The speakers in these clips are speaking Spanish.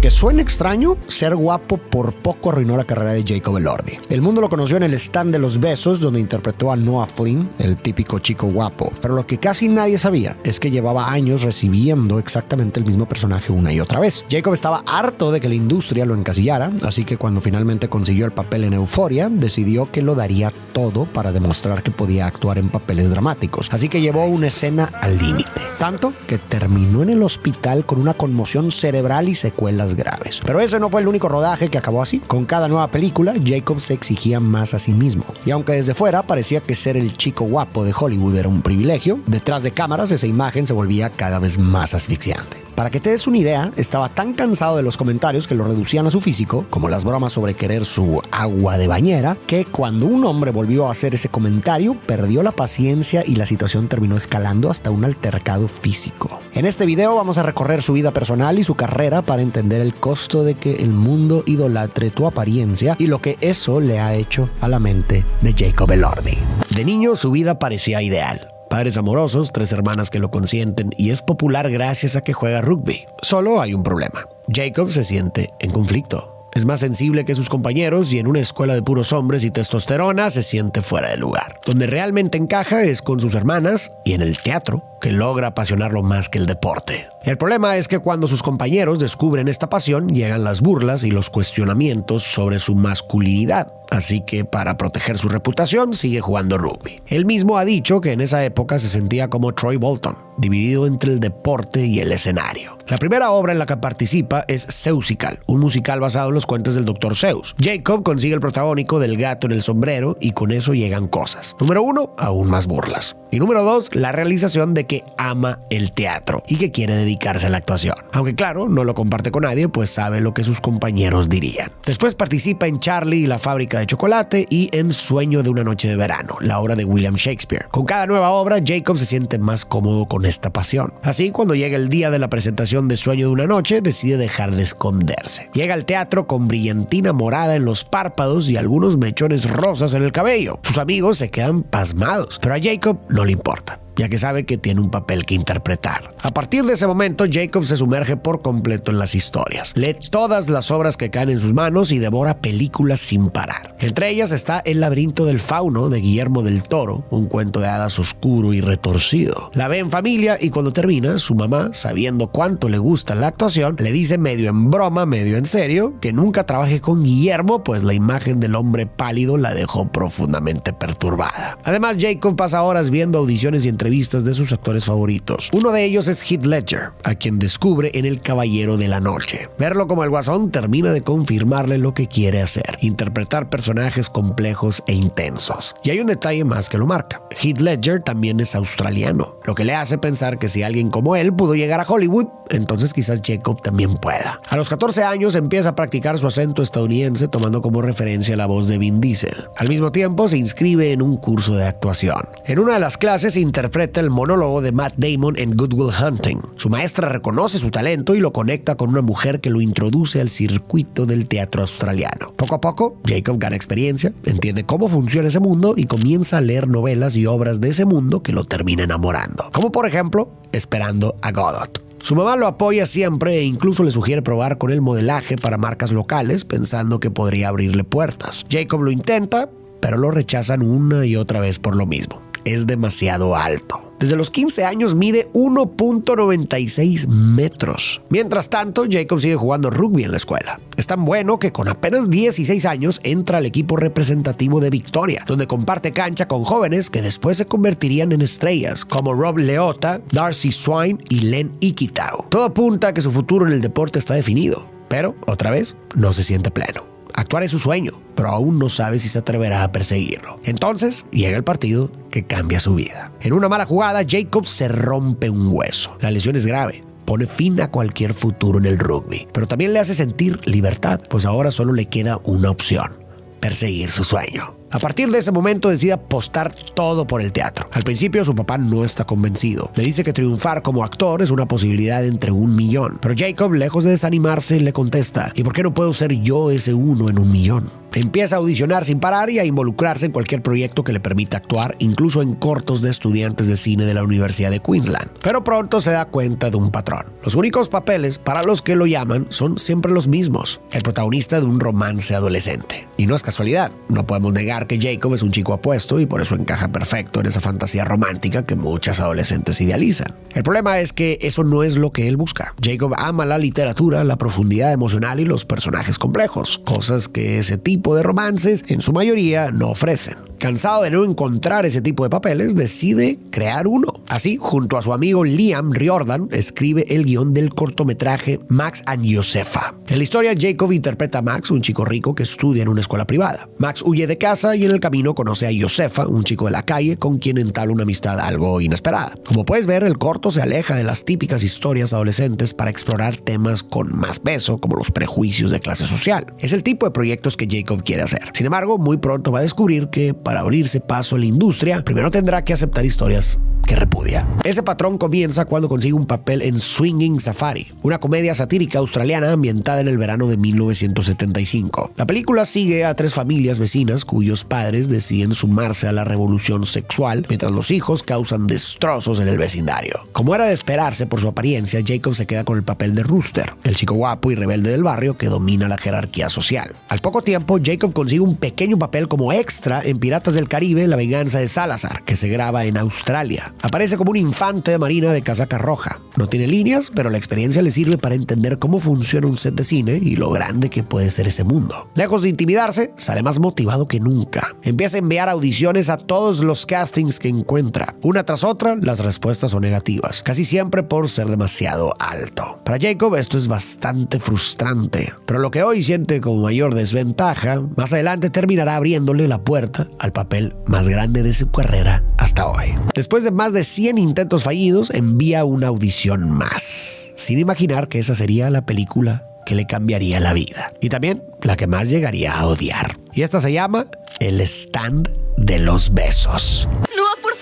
Aunque suene extraño, ser guapo por poco arruinó la carrera de Jacob Elordi. El mundo lo conoció en el stand de los besos, donde interpretó a Noah Flynn, el típico chico guapo. Pero lo que casi nadie sabía es que llevaba años recibiendo exactamente el mismo personaje una y otra vez. Jacob estaba harto de que la industria lo encasillara, así que cuando finalmente consiguió el papel en Euphoria, decidió que lo daría todo para demostrar que podía actuar en papeles dramáticos. Así que llevó una escena al límite. Tanto que terminó en el hospital con una conmoción cerebral y secuelas graves. Pero ese no fue el único rodaje que acabó así. Con cada nueva película, Jacob se exigía más a sí mismo. Y aunque desde fuera parecía que ser el chico guapo de Hollywood era un privilegio, detrás de cámaras esa imagen se volvía cada vez más asfixiante. Para que te des una idea, estaba tan cansado de los comentarios que lo reducían a su físico, como las bromas sobre querer su agua de bañera, que cuando un hombre volvió a hacer ese comentario, perdió la paciencia y la situación terminó escalando hasta un altercado físico. En este video vamos a recorrer su vida personal y su carrera para entender el costo de que el mundo idolatre tu apariencia y lo que eso le ha hecho a la mente de Jacob Elordi. De niño, su vida parecía ideal. Padres amorosos, 3 hermanas que lo consienten y es popular gracias a que juega rugby. Solo hay un problema. Jacob se siente en conflicto. Es más sensible que sus compañeros y en una escuela de puros hombres y testosterona se siente fuera de lugar. Donde realmente encaja es con sus hermanas y en el teatro, que logra apasionarlo más que el deporte. El problema es que cuando sus compañeros descubren esta pasión, llegan las burlas y los cuestionamientos sobre su masculinidad. Así que para proteger su reputación sigue jugando rugby. Él mismo ha dicho que en esa época se sentía como Troy Bolton, dividido entre el deporte y el escenario. La primera obra en la que participa es Seussical, un musical basado en los cuentos del Dr. Seuss. Jacob consigue el protagónico del gato en el sombrero y con eso llegan cosas. Número 1, aún más burlas. Y número 2, la realización de que ama el teatro y que quiere dedicarse a la actuación. Aunque claro, no lo comparte con nadie, pues sabe lo que sus compañeros dirían. Después participa en Charlie y la fábrica de chocolate y en Sueño de una noche de verano, la obra de William Shakespeare. Con cada nueva obra, Jacob se siente más cómodo con esta pasión. Así, cuando llega el día de la presentación de Sueño de una noche, decide dejar de esconderse. Llega al teatro con brillantina morada en los párpados y algunos mechones rosas en el cabello. Sus amigos se quedan pasmados, pero a Jacob no le importa, ya que sabe que tiene un papel que interpretar. A partir de ese momento, Jacob se sumerge por completo en las historias. Lee todas las obras que caen en sus manos y devora películas sin parar. Entre ellas está El laberinto del fauno de Guillermo del Toro, un cuento de hadas oscuro y retorcido. La ve en familia y cuando termina, su mamá, sabiendo cuánto le gusta la actuación, le dice medio en broma, medio en serio, que nunca trabaje con Guillermo, pues la imagen del hombre pálido la dejó profundamente perturbada. Además, Jacob pasa horas viendo audiciones y entrevistas de sus actores favoritos. Uno de ellos es Heath Ledger, a quien descubre en El Caballero de la Noche. Verlo como el Guasón termina de confirmarle lo que quiere hacer: interpretar personajes complejos e intensos. Y hay un detalle más que lo marca: Heath Ledger también es australiano, lo que le hace pensar que si alguien como él pudo llegar a Hollywood, entonces quizás Jacob también pueda. A los 14 años empieza a practicar su acento estadounidense, tomando como referencia la voz de Vin Diesel. Al mismo tiempo se inscribe en un curso de actuación. En una de las clases interpreta el monólogo de Matt Damon en Good Will Hunting. Su maestra reconoce su talento y lo conecta con una mujer que lo introduce al circuito del teatro australiano. Poco a poco, Jacob gana experiencia, entiende cómo funciona ese mundo y comienza a leer novelas y obras de ese mundo que lo termina enamorando. Como por ejemplo, Esperando a Godot. Su mamá lo apoya siempre e incluso le sugiere probar con el modelaje para marcas locales, pensando que podría abrirle puertas. Jacob lo intenta, pero lo rechazan una y otra vez por lo mismo: es demasiado alto. Desde los 15 años mide 1.96 metros. Mientras tanto, Jacob sigue jugando rugby en la escuela. Es tan bueno que con apenas 16 años entra al equipo representativo de Victoria, donde comparte cancha con jóvenes que después se convertirían en estrellas, como Rob Leota, Darcy Swine y Len Ikitau. Todo apunta a que su futuro en el deporte está definido, pero otra vez no se siente pleno. Actuar es su sueño, pero aún no sabe si se atreverá a perseguirlo. Entonces llega el partido que cambia su vida. En una mala jugada, Jacob se rompe un hueso. La lesión es grave, pone fin a cualquier futuro en el rugby, pero también le hace sentir libertad, pues ahora solo le queda una opción: perseguir su sueño. A partir de ese momento decide apostar todo por el teatro. Al principio su papá no está convencido. Le dice que triunfar como actor es una posibilidad entre 1.000.000. Pero Jacob, lejos de desanimarse, le contesta: ¿y por qué no puedo ser yo ese 1 en 1.000.000? Empieza a audicionar sin parar y a involucrarse en cualquier proyecto que le permita actuar, incluso en cortos de estudiantes de cine de la Universidad de Queensland. Pero pronto se da cuenta de un patrón. Los únicos papeles para los que lo llaman son siempre los mismos: el protagonista de un romance adolescente. Y no es casualidad. No podemos negar que Jacob es un chico apuesto y por eso encaja perfecto en esa fantasía romántica que muchas adolescentes idealizan. El problema es que eso no es lo que él busca. Jacob ama la literatura, la profundidad emocional y los personajes complejos, cosas que ese tipo de romances en su mayoría no ofrecen. Cansado de no encontrar ese tipo de papeles, decide crear uno. Así, junto a su amigo Liam Riordan, escribe el guión del cortometraje Max and Josefa. En la historia, Jacob interpreta a Max, un chico rico que estudia en una escuela privada. Max huye de casa y en el camino conoce a Josefa, un chico de la calle con quien entabla una amistad algo inesperada. Como puedes ver, el corto se aleja de las típicas historias adolescentes para explorar temas con más peso, como los prejuicios de clase social. Es el tipo de proyectos que Jacob quiere hacer. Sin embargo, muy pronto va a descubrir que para abrirse paso en la industria, primero tendrá que aceptar historias que repudia. Ese patrón comienza cuando consigue un papel en Swinging Safari, una comedia satírica australiana ambientada en el verano de 1975. La película sigue a 3 familias vecinas cuyos padres deciden sumarse a la revolución sexual, mientras los hijos causan destrozos en el vecindario. Como era de esperarse por su apariencia, Jacob se queda con el papel de Rooster, el chico guapo y rebelde del barrio que domina la jerarquía social. Al poco tiempo, Jacob consigue un pequeño papel como extra en Piratas del Caribe: La venganza de Salazar, que se graba en Australia. Aparece como un infante de marina de casaca roja. No tiene líneas, pero la experiencia le sirve para entender cómo funciona un set de cine y lo grande que puede ser ese mundo. Lejos de intimidarse, sale más motivado que nunca. Empieza a enviar audiciones a todos los castings que encuentra. Una tras otra, las respuestas son negativas, casi siempre por ser demasiado alto. Para Jacob esto es bastante frustrante, pero lo que hoy siente como mayor desventaja, más adelante terminará abriéndole la puerta al papel más grande de su carrera hasta hoy. Después de más de 100 intentos fallidos, envía una audición más, sin imaginar que esa sería la película que le cambiaría la vida, y también la que más llegaría a odiar. Y esta se llama El stand de los besos. Noah, por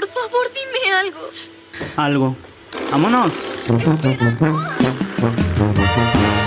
favor, dime algo. Algo. ¡Vámonos!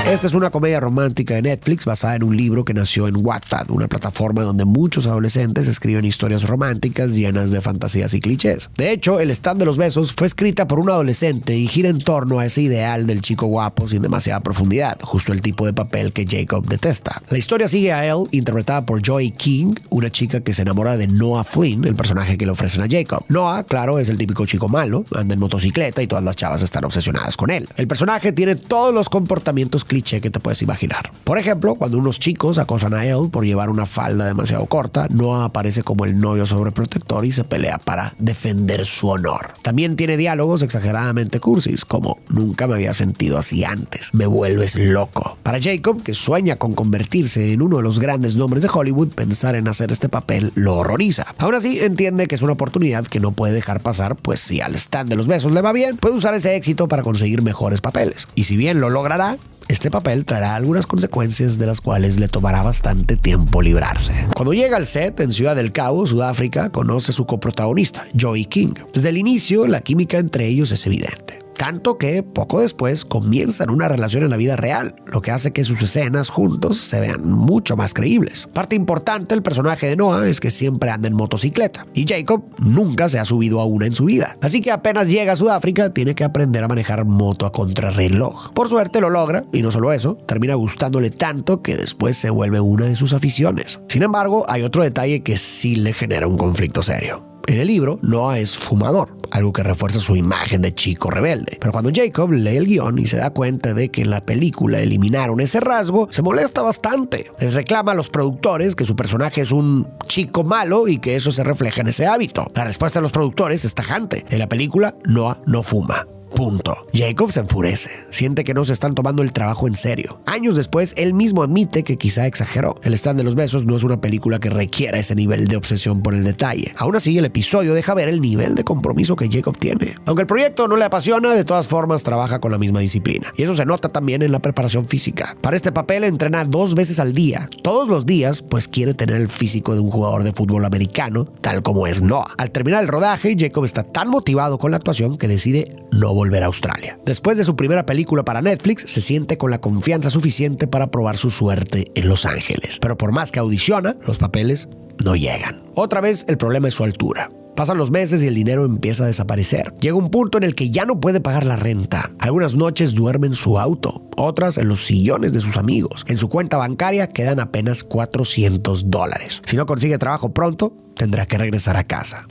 Esta es una comedia romántica de Netflix basada en un libro que nació en Wattpad, una plataforma donde muchos adolescentes escriben historias románticas llenas de fantasías y clichés. De hecho, El stand de los besos fue escrita por un adolescente y gira en torno a ese ideal del chico guapo sin demasiada profundidad, justo el tipo de papel que Jacob detesta. La historia sigue a Elle, interpretada por Joey King, una chica que se enamora de Noah Flynn, el personaje que le ofrecen a Jacob. Noah, claro, es el típico chico malo, anda en motocicleta y todas las chavas están obsesionadas con él. El personaje tiene todos los comportamientos cliché que te puedes imaginar. Por ejemplo, cuando unos chicos acosan a Elle por llevar una falda demasiado corta, Noah aparece como el novio sobreprotector y se pelea para defender su honor. También tiene diálogos exageradamente cursis, como: nunca me había sentido así antes, me vuelves loco. Para Jacob, que sueña con convertirse en uno de los grandes nombres de Hollywood, pensar en hacer este papel lo horroriza. Aún así, entiende que es una oportunidad que no puede dejar pasar, pues si al stand de los besos le va bien, puede usar ese éxito para conseguir mejores papeles. Y si bien lo logrará, este papel traerá algunas consecuencias de las cuales le tomará bastante tiempo librarse. Cuando llega al set en Ciudad del Cabo, Sudáfrica, conoce a su coprotagonista, Joey King. Desde el inicio, la química entre ellos es evidente. Tanto que poco después comienzan una relación en la vida real, lo que hace que sus escenas juntos se vean mucho más creíbles. Parte importante del personaje de Noah es que siempre anda en motocicleta, y Jacob nunca se ha subido a una en su vida. Así que apenas llega a Sudáfrica, tiene que aprender a manejar moto a contrarreloj. Por suerte lo logra, y no solo eso, termina gustándole tanto que después se vuelve una de sus aficiones. Sin embargo, hay otro detalle que sí le genera un conflicto serio. En el libro, Noah es fumador, algo que refuerza su imagen de chico rebelde. Pero cuando Jacob lee el guión y se da cuenta de que en la película eliminaron ese rasgo, se molesta bastante. Les reclama a los productores que su personaje es un chico malo y que eso se refleja en ese hábito. La respuesta de los productores es tajante. En la película, Noah no fuma. Punto. Jacob se enfurece, siente que no se están tomando el trabajo en serio. Años después, él mismo admite que quizá exageró. El stand de los besos no es una película que requiera ese nivel de obsesión por el detalle. Aún así, el episodio deja ver el nivel de compromiso que Jacob tiene. Aunque el proyecto no le apasiona, de todas formas trabaja con la misma disciplina. Y eso se nota también en la preparación física. Para este papel entrena 2 veces al día. Todos los días, pues quiere tener el físico de un jugador de fútbol americano, tal como es Noah. Al terminar el rodaje, Jacob está tan motivado con la actuación que decide no volver a Australia. Después de su primera película para Netflix, se siente con la confianza suficiente para probar su suerte en Los Ángeles. Pero por más que audiciona, los papeles no llegan. Otra vez, el problema es su altura. Pasan los meses y el dinero empieza a desaparecer. Llega un punto en el que ya no puede pagar la renta. Algunas noches duerme en su auto, otras en los sillones de sus amigos. En su cuenta bancaria quedan apenas $400. Si no consigue trabajo pronto, tendrá que regresar a casa.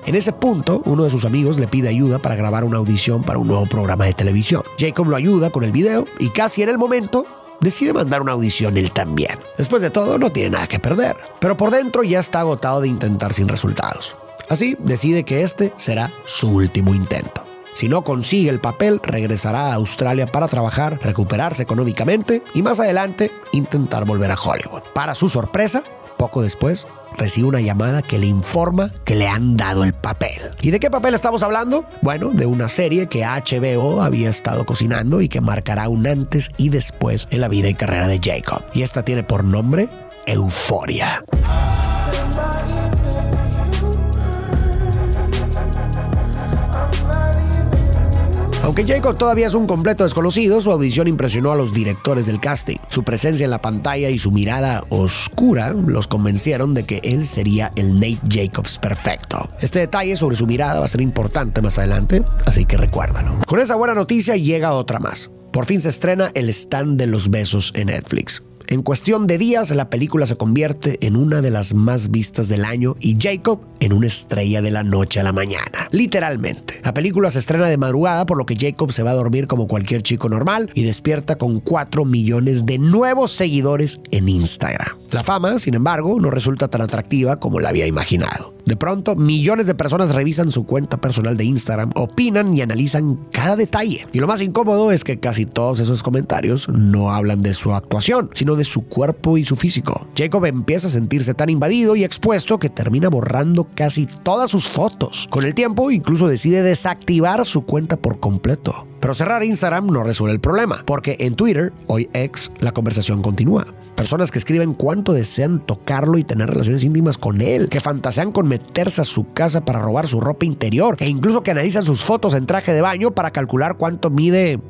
En ese punto, uno de sus amigos le pide ayuda para grabar una audición para un nuevo programa de televisión. Jacob lo ayuda con el video y casi en el momento decide mandar una audición él también. Después de todo, no tiene nada que perder. Pero por dentro ya está agotado de intentar sin resultados. Así, decide que este será su último intento. Si no consigue el papel, regresará a Australia para trabajar, recuperarse económicamente y más adelante intentar volver a Hollywood. Para su sorpresa, poco después, recibe una llamada que le informa que le han dado el papel. ¿Y de qué papel estamos hablando? Bueno, de una serie que HBO había estado cocinando y que marcará un antes y después en la vida y carrera de Jacob. Y esta tiene por nombre Euphoria. Aunque Jacob todavía es un completo desconocido, su audición impresionó a los directores del casting. Su presencia en la pantalla y su mirada oscura los convencieron de que él sería el Nate Jacobs perfecto. Este detalle sobre su mirada va a ser importante más adelante, así que recuérdalo. Con esa buena noticia llega otra más. Por fin se estrena El stand de los besos en Netflix. En cuestión de días, la película se convierte en una de las más vistas del año y Jacob en una estrella de la noche a la mañana. Literalmente. La película se estrena de madrugada, por lo que Jacob se va a dormir como cualquier chico normal y despierta con 4 millones de nuevos seguidores en Instagram. La fama, sin embargo, no resulta tan atractiva como la había imaginado. De pronto, millones de personas revisan su cuenta personal de Instagram, opinan y analizan cada detalle. Y lo más incómodo es que casi todos esos comentarios no hablan de su actuación, sino de su cuerpo y su físico. Jacob empieza a sentirse tan invadido y expuesto que termina borrando casi todas sus fotos. Con el tiempo, incluso decide desactivar su cuenta por completo. Pero cerrar Instagram no resuelve el problema, porque en Twitter, hoy X, la conversación continúa. Personas que escriben cuánto desean tocarlo y tener relaciones íntimas con él, que fantasean con meterse a su casa para robar su ropa interior, e incluso que analizan sus fotos en traje de baño para calcular cuánto mide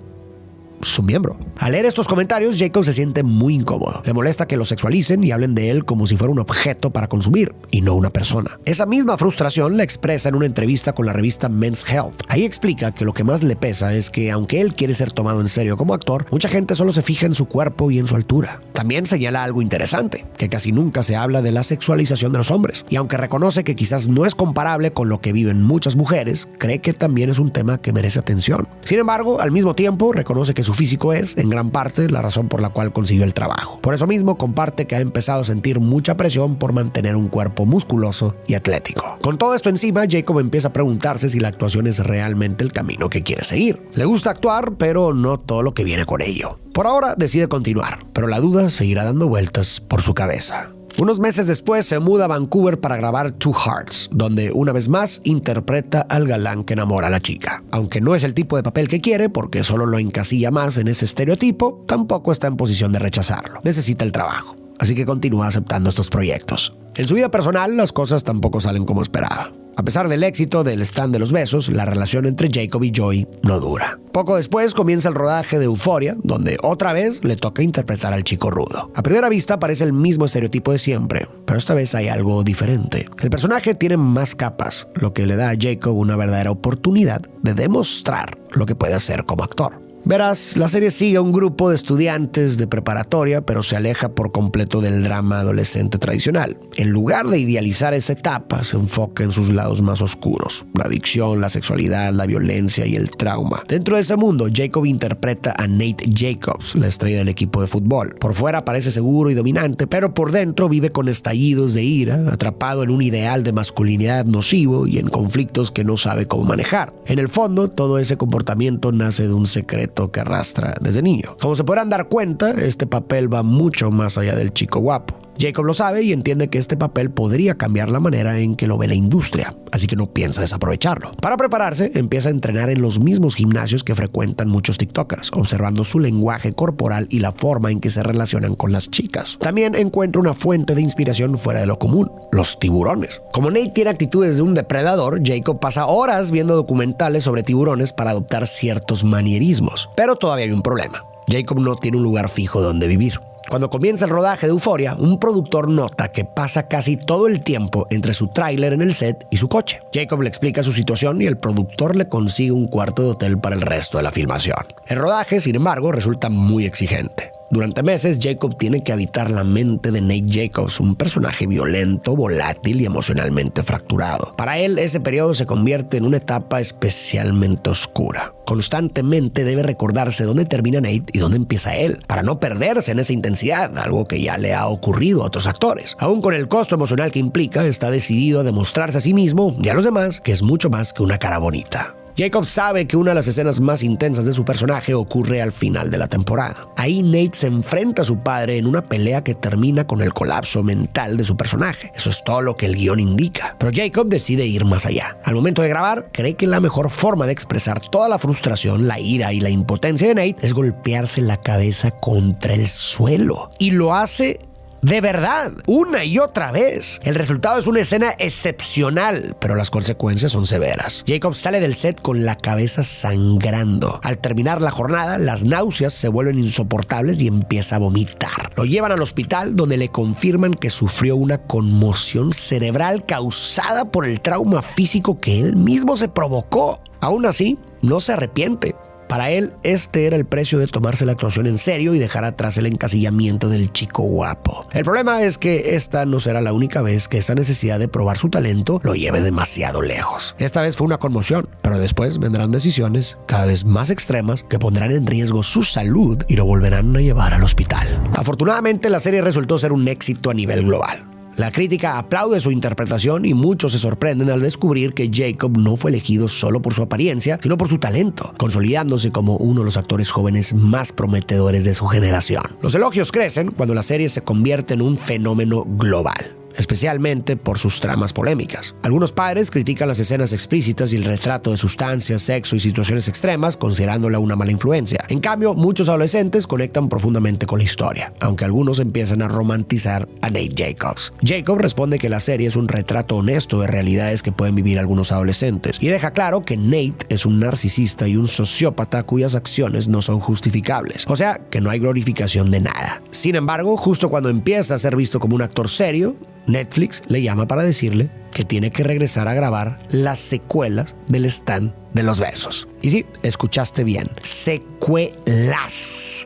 su miembro. Al leer estos comentarios, Jacob se siente muy incómodo. Le molesta que lo sexualicen y hablen de él como si fuera un objeto para consumir y no una persona. Esa misma frustración la expresa en una entrevista con la revista Men's Health. Ahí explica que lo que más le pesa es que, aunque él quiere ser tomado en serio como actor, mucha gente solo se fija en su cuerpo y en su altura. También señala algo interesante, que casi nunca se habla de la sexualización de los hombres. Y aunque reconoce que quizás no es comparable con lo que viven muchas mujeres, cree que también es un tema que merece atención. Sin embargo, al mismo tiempo, reconoce que su físico es, en gran parte, la razón por la cual consiguió el trabajo. Por eso mismo, comparte que ha empezado a sentir mucha presión por mantener un cuerpo musculoso y atlético. Con todo esto encima, Jacob empieza a preguntarse si la actuación es realmente el camino que quiere seguir. Le gusta actuar, pero no todo lo que viene con ello. Por ahora decide continuar, pero la duda seguirá dando vueltas por su cabeza. Unos meses después se muda a Vancouver para grabar Two Hearts, donde una vez más interpreta al galán que enamora a la chica. Aunque no es el tipo de papel que quiere, porque solo lo encasilla más en ese estereotipo, tampoco está en posición de rechazarlo. Necesita el trabajo, así que continúa aceptando estos proyectos. En su vida personal, las cosas tampoco salen como esperaba. A pesar del éxito del stand de los besos, la relación entre Jacob y Joy no dura. Poco después comienza el rodaje de Euphoria, donde otra vez le toca interpretar al chico rudo. A primera vista parece el mismo estereotipo de siempre, pero esta vez hay algo diferente. El personaje tiene más capas, lo que le da a Jacob una verdadera oportunidad de demostrar lo que puede hacer como actor. Verás, la serie sigue a un grupo de estudiantes de preparatoria, pero se aleja por completo del drama adolescente tradicional. En lugar de idealizar esa etapa, se enfoca en sus lados más oscuros: la adicción, la sexualidad, la violencia y el trauma. Dentro de ese mundo, Jacob interpreta a Nate Jacobs, la estrella del equipo de fútbol. Por fuera parece seguro y dominante, pero por dentro vive con estallidos de ira, atrapado en un ideal de masculinidad nocivo y en conflictos que no sabe cómo manejar. En el fondo, todo ese comportamiento nace de un secreto que arrastra desde niño. Como se podrán dar cuenta, este papel va mucho más allá del chico guapo. Jacob lo sabe y entiende que este papel podría cambiar la manera en que lo ve la industria, así que no piensa desaprovecharlo. Para prepararse, empieza a entrenar en los mismos gimnasios que frecuentan muchos TikTokers, observando su lenguaje corporal y la forma en que se relacionan con las chicas. También encuentra una fuente de inspiración fuera de lo común: los tiburones. Como Nate tiene actitudes de un depredador, Jacob pasa horas viendo documentales sobre tiburones para adoptar ciertos manierismos. Pero todavía hay un problema: Jacob no tiene un lugar fijo donde vivir. Cuando comienza el rodaje de Euphoria, un productor nota que pasa casi todo el tiempo entre su tráiler en el set y su coche. Jacob le explica su situación y el productor le consigue un cuarto de hotel para el resto de la filmación. El rodaje, sin embargo, resulta muy exigente. Durante meses, Jacob tiene que habitar la mente de Nate Jacobs, un personaje violento, volátil y emocionalmente fracturado. Para él, ese periodo se convierte en una etapa especialmente oscura. Constantemente debe recordarse dónde termina Nate y dónde empieza él, para no perderse en esa intensidad, algo que ya le ha ocurrido a otros actores. Aún con el costo emocional que implica, está decidido a demostrarse a sí mismo y a los demás que es mucho más que una cara bonita. Jacob sabe que una de las escenas más intensas de su personaje ocurre al final de la temporada. Ahí Nate se enfrenta a su padre en una pelea que termina con el colapso mental de su personaje. Eso es todo lo que el guión indica. Pero Jacob decide ir más allá. Al momento de grabar, cree que la mejor forma de expresar toda la frustración, la ira y la impotencia de Nate es golpearse la cabeza contra el suelo. Y lo hace de verdad, una y otra vez. El resultado es una escena excepcional, pero las consecuencias son severas. Jacob sale del set con la cabeza sangrando. Al terminar la jornada, las náuseas se vuelven insoportables y empieza a vomitar. Lo llevan al hospital, donde le confirman que sufrió una conmoción cerebral causada por el trauma físico que él mismo se provocó. Aún así, no se arrepiente. Para él, este era el precio de tomarse la actuación en serio y dejar atrás el encasillamiento del chico guapo. El problema es que esta no será la única vez que esa necesidad de probar su talento lo lleve demasiado lejos. Esta vez fue una conmoción, pero después vendrán decisiones cada vez más extremas que pondrán en riesgo su salud y lo volverán a llevar al hospital. Afortunadamente, la serie resultó ser un éxito a nivel global. La crítica aplaude su interpretación y muchos se sorprenden al descubrir que Jacob no fue elegido solo por su apariencia, sino por su talento, consolidándose como uno de los actores jóvenes más prometedores de su generación. Los elogios crecen cuando la serie se convierte en un fenómeno global, especialmente por sus tramas polémicas. Algunos padres critican las escenas explícitas y el retrato de sustancias, sexo y situaciones extremas, considerándola una mala influencia. En cambio, muchos adolescentes conectan profundamente con la historia, aunque algunos empiezan a romantizar a Nate Jacobs. Jacob responde que la serie es un retrato honesto de realidades que pueden vivir algunos adolescentes, y deja claro que Nate es un narcisista y un sociópata cuyas acciones no son justificables, o sea, que no hay glorificación de nada. Sin embargo, justo cuando empieza a ser visto como un actor serio, Netflix le llama para decirle que tiene que regresar a grabar las secuelas del stand de los besos. Y sí, escuchaste bien, secuelas.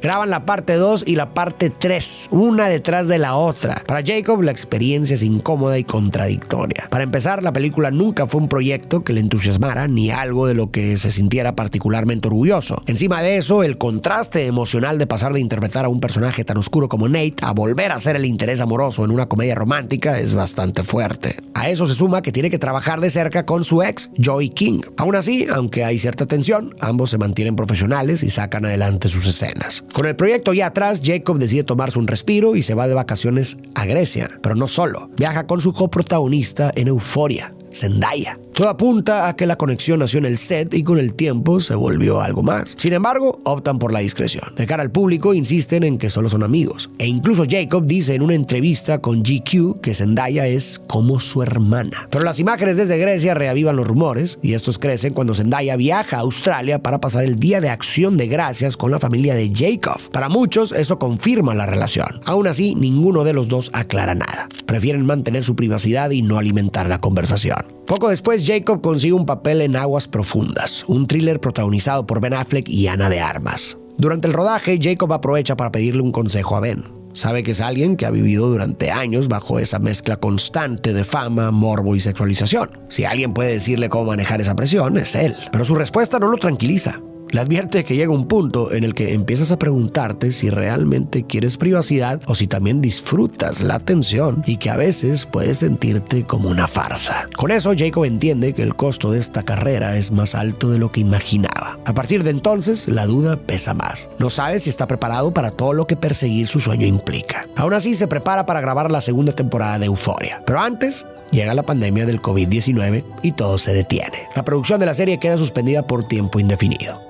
Graban la parte 2 y la parte 3, una detrás de la otra. Para Jacob, la experiencia es incómoda y contradictoria. Para empezar, la película nunca fue un proyecto que le entusiasmara ni algo de lo que se sintiera particularmente orgulloso. Encima de eso, el contraste emocional de pasar de interpretar a un personaje tan oscuro como Nate a volver a ser el interés amoroso en una comedia romántica es bastante fuerte. A eso se suma que tiene que trabajar de cerca con su ex, Joey King. Aún así, aunque hay cierta tensión, ambos se mantienen profesionales y sacan adelante sus escenas. Con el proyecto ya atrás, Jacob decide tomarse un respiro y se va de vacaciones a Grecia, pero no solo. Viaja con su coprotagonista en Euphoria, Zendaya. Todo apunta a que la conexión nació en el set y con el tiempo se volvió algo más. Sin embargo, optan por la discreción. De cara al público, insisten en que solo son amigos. E incluso Jacob dice en una entrevista con GQ que Zendaya es como su hermana. Pero las imágenes desde Grecia reavivan los rumores, y estos crecen cuando Zendaya viaja a Australia para pasar el Día de Acción de Gracias con la familia de Jacob. Para muchos, eso confirma la relación. Aún así, ninguno de los dos aclara nada. Prefieren mantener su privacidad y no alimentar la conversación. Poco después, Jacob consigue un papel en Aguas Profundas, un thriller protagonizado por Ben Affleck y Ana de Armas. Durante el rodaje, Jacob aprovecha para pedirle un consejo a Ben. Sabe que es alguien que ha vivido durante años bajo esa mezcla constante de fama, morbo y sexualización. Si alguien puede decirle cómo manejar esa presión, es él. Pero su respuesta no lo tranquiliza. Le advierte que llega un punto en el que empiezas a preguntarte si realmente quieres privacidad o si también disfrutas la atención y que a veces puedes sentirte como una farsa. Con eso, Jacob entiende que el costo de esta carrera es más alto de lo que imaginaba. A partir de entonces, la duda pesa más. No sabe si está preparado para todo lo que perseguir su sueño implica. Aún así, se prepara para grabar la segunda temporada de Euphoria. Pero antes, llega la pandemia del COVID-19 y todo se detiene. La producción de la serie queda suspendida por tiempo indefinido.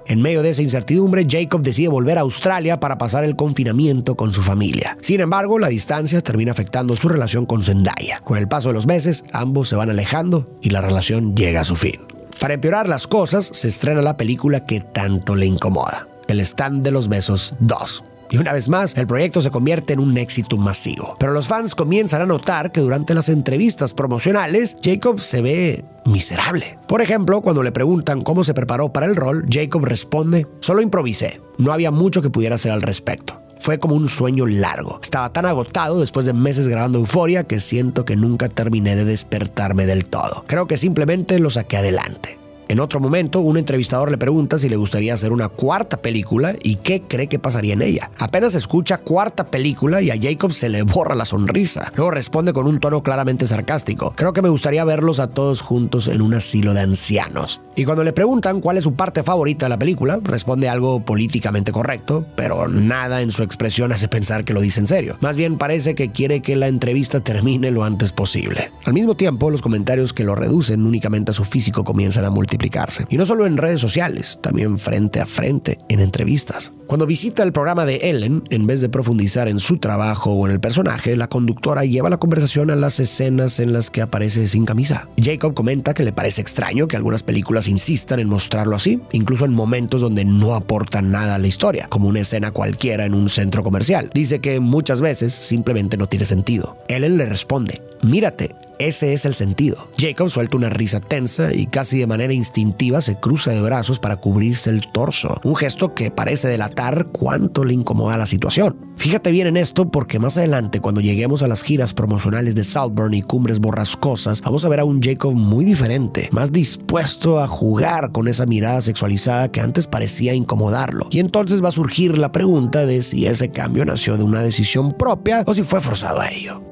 En medio de esa incertidumbre, Jacob decide volver a Australia para pasar el confinamiento con su familia. Sin embargo, la distancia termina afectando su relación con Zendaya. Con el paso de los meses, ambos se van alejando y la relación llega a su fin. Para empeorar las cosas, se estrena la película que tanto le incomoda, El Stand de los Besos 2. Y una vez más, el proyecto se convierte en un éxito masivo. Pero los fans comienzan a notar que durante las entrevistas promocionales, Jacob se ve miserable. Por ejemplo, cuando le preguntan cómo se preparó para el rol, Jacob responde: solo improvisé, no había mucho que pudiera hacer al respecto. Fue como un sueño largo. Estaba tan agotado después de meses grabando Euphoria que siento que nunca terminé de despertarme del todo. Creo que simplemente lo saqué adelante. En otro momento, un entrevistador le pregunta si le gustaría hacer una cuarta película y qué cree que pasaría en ella. Apenas escucha cuarta película y a Jacob se le borra la sonrisa. Luego responde con un tono claramente sarcástico: creo que me gustaría verlos a todos juntos en un asilo de ancianos. Y cuando le preguntan cuál es su parte favorita de la película, responde algo políticamente correcto, pero nada en su expresión hace pensar que lo dice en serio. Más bien parece que quiere que la entrevista termine lo antes posible. Al mismo tiempo, los comentarios que lo reducen únicamente a su físico comienzan a multiplicarse. Y no solo en redes sociales, también frente a frente, en entrevistas. Cuando visita el programa de Ellen, en vez de profundizar en su trabajo o en el personaje, la conductora lleva la conversación a las escenas en las que aparece sin camisa. Jacob comenta que le parece extraño que algunas películas insistan en mostrarlo así, incluso en momentos donde no aportan nada a la historia, como una escena cualquiera en un centro comercial. Dice que muchas veces simplemente no tiene sentido. Ellen le responde: mírate, ese es el sentido. Jacob suelta una risa tensa y casi de manera instintiva se cruza de brazos para cubrirse el torso, un gesto que parece delatar cuánto le incomoda la situación. Fíjate bien en esto porque más adelante, cuando lleguemos a las giras promocionales de Saltburn y Cumbres Borrascosas, vamos a ver a un Jacob muy diferente, más dispuesto a jugar con esa mirada sexualizada que antes parecía incomodarlo. Y entonces va a surgir la pregunta de si ese cambio nació de una decisión propia o si fue forzado a ello.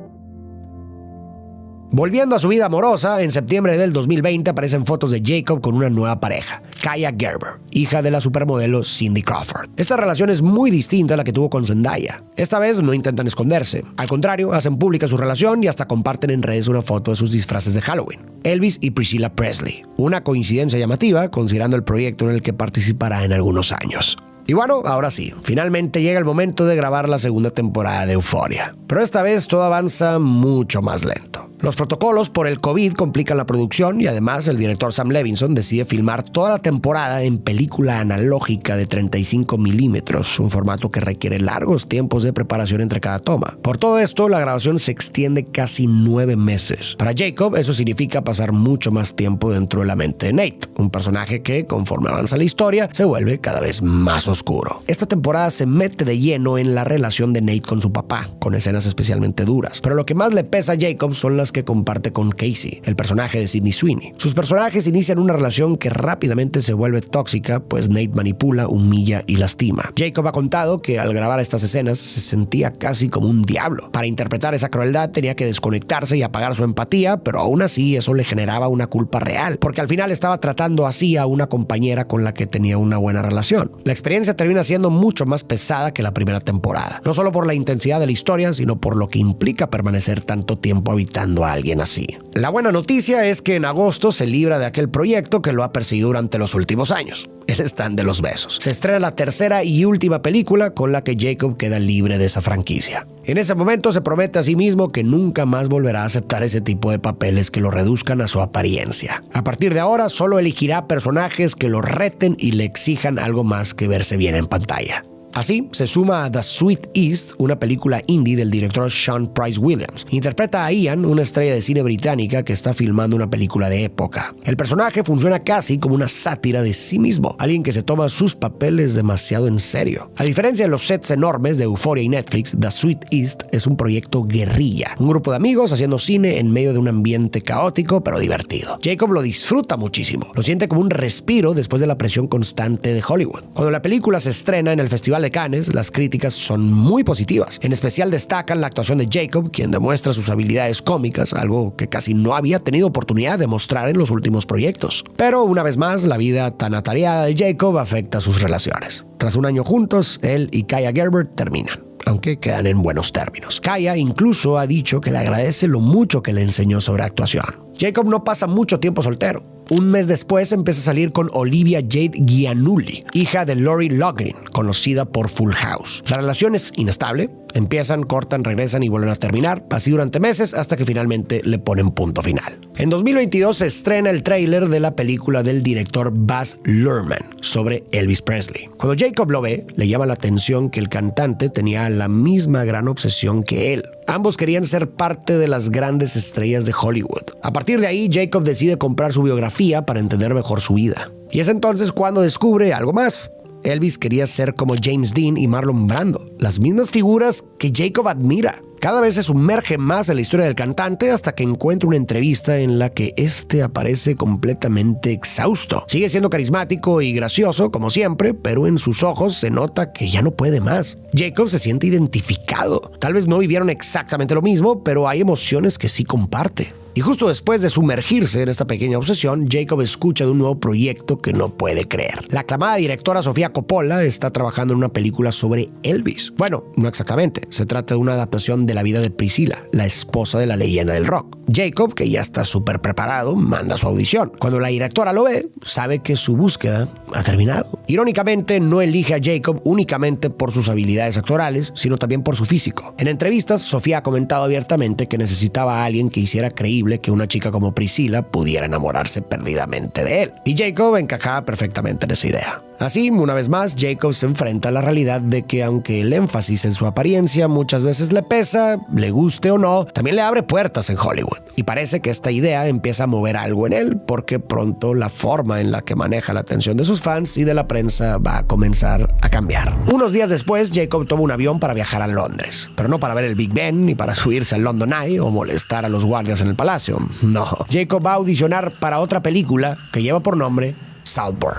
Volviendo a su vida amorosa, en septiembre del 2020 aparecen fotos de Jacob con una nueva pareja, Kaia Gerber, hija de la supermodelo Cindy Crawford. Esta relación es muy distinta a la que tuvo con Zendaya. Esta vez no intentan esconderse. Al contrario, hacen pública su relación y hasta comparten en redes una foto de sus disfraces de Halloween. Elvis y Priscilla Presley. Una coincidencia llamativa, considerando el proyecto en el que participará en algunos años. Y bueno, ahora sí, finalmente llega el momento de grabar la segunda temporada de Euphoria. Pero esta vez todo avanza mucho más lento. Los protocolos por el COVID complican la producción y además el director Sam Levinson decide filmar toda la temporada en película analógica de 35 milímetros, un formato que requiere largos tiempos de preparación entre cada toma. Por todo esto, la grabación se extiende casi 9 meses. Para Jacob, eso significa pasar mucho más tiempo dentro de la mente de Nate, un personaje que, conforme avanza la historia, se vuelve cada vez más oscuro. Esta temporada se mete de lleno en la relación de Nate con su papá, con escenas especialmente duras. Pero lo que más le pesa a Jacob son las que comparte con Casey, el personaje de Sydney Sweeney. Sus personajes inician una relación que rápidamente se vuelve tóxica, pues Nate manipula, humilla y lastima. Jacob ha contado que al grabar estas escenas se sentía casi como un diablo. Para interpretar esa crueldad tenía que desconectarse y apagar su empatía, pero aún así eso le generaba una culpa real, porque al final estaba tratando así a una compañera con la que tenía una buena relación. La experiencia termina siendo mucho más pesada que la primera temporada, no solo por la intensidad de la historia, sino por lo que implica permanecer tanto tiempo habitando a alguien así. La buena noticia es que en agosto se libra de aquel proyecto que lo ha perseguido durante los últimos años, El Stand de los Besos. Se estrena la tercera y última película con la que Jacob queda libre de esa franquicia. En ese momento se promete a sí mismo que nunca más volverá a aceptar ese tipo de papeles que lo reduzcan a su apariencia. A partir de ahora solo elegirá personajes que lo reten y le exijan algo más que verse bien en pantalla. Así, se suma a The Sweet East, una película indie del director Sean Price Williams. Interpreta a Ian, una estrella de cine británica que está filmando una película de época. El personaje funciona casi como una sátira de sí mismo, alguien que se toma sus papeles demasiado en serio. A diferencia de los sets enormes de Euphoria y Netflix, The Sweet East es un proyecto guerrilla, un grupo de amigos haciendo cine en medio de un ambiente caótico pero divertido. Jacob lo disfruta muchísimo, lo siente como un respiro después de la presión constante de Hollywood. Cuando la película se estrena en el Festival de Cannes, las críticas son muy positivas. En especial destacan la actuación de Jacob, quien demuestra sus habilidades cómicas, algo que casi no había tenido oportunidad de mostrar en los últimos proyectos. Pero una vez más, la vida tan atareada de Jacob afecta sus relaciones. Tras un año juntos, él y Kaia Gerber terminan, aunque quedan en buenos términos. Kaia incluso ha dicho que le agradece lo mucho que le enseñó sobre actuación. Jacob no pasa mucho tiempo soltero. Un mes después empieza a salir con Olivia Jade Giannulli, hija de Lori Loughlin, conocida por Full House. La relación es inestable. Empiezan, cortan, regresan y vuelven a terminar, así durante meses hasta que finalmente le ponen punto final. En 2022 se estrena el tráiler de la película del director Baz Luhrmann sobre Elvis Presley. Cuando Jacob lo ve, le llama la atención que el cantante tenía la misma gran obsesión que él. Ambos querían ser parte de las grandes estrellas de Hollywood. A partir de ahí, Jacob decide comprar su biografía para entender mejor su vida. Y es entonces cuando descubre algo más. Elvis quería ser como James Dean y Marlon Brando, las mismas figuras que Jacob admira. Cada vez se sumerge más en la historia del cantante hasta que encuentra una entrevista en la que este aparece completamente exhausto. Sigue siendo carismático y gracioso, como siempre, pero en sus ojos se nota que ya no puede más. Jacob se siente identificado. Tal vez no vivieron exactamente lo mismo, pero hay emociones que sí comparte. Y justo después de sumergirse en esta pequeña obsesión, Jacob escucha de un nuevo proyecto que no puede creer. La aclamada directora Sofía Coppola está trabajando en una película sobre Elvis. Bueno, no exactamente. Se trata de una adaptación de la vida de Priscilla, la esposa de la leyenda del rock. Jacob, que ya está súper preparado, manda su audición. Cuando la directora lo ve, sabe que su búsqueda ha terminado. Irónicamente, no elige a Jacob únicamente por sus habilidades actorales, sino también por su físico. En entrevistas, Sofía ha comentado abiertamente que necesitaba a alguien que hiciera creíble que una chica como Priscilla pudiera enamorarse perdidamente de él. Y Jacob encajaba perfectamente en esa idea. Así, una vez más, Jacob se enfrenta a la realidad de que aunque el énfasis en su apariencia muchas veces le pesa, le guste o no, también le abre puertas en Hollywood. Y parece que esta idea empieza a mover algo en él, porque pronto la forma en la que maneja la atención de sus fans y de la prensa va a comenzar a cambiar. Unos días después, Jacob toma un avión para viajar a Londres, pero no para ver el Big Ben ni para subirse al London Eye o molestar a los guardias en el palacio. No, Jacob va a audicionar para otra película que lleva por nombre Saltburn.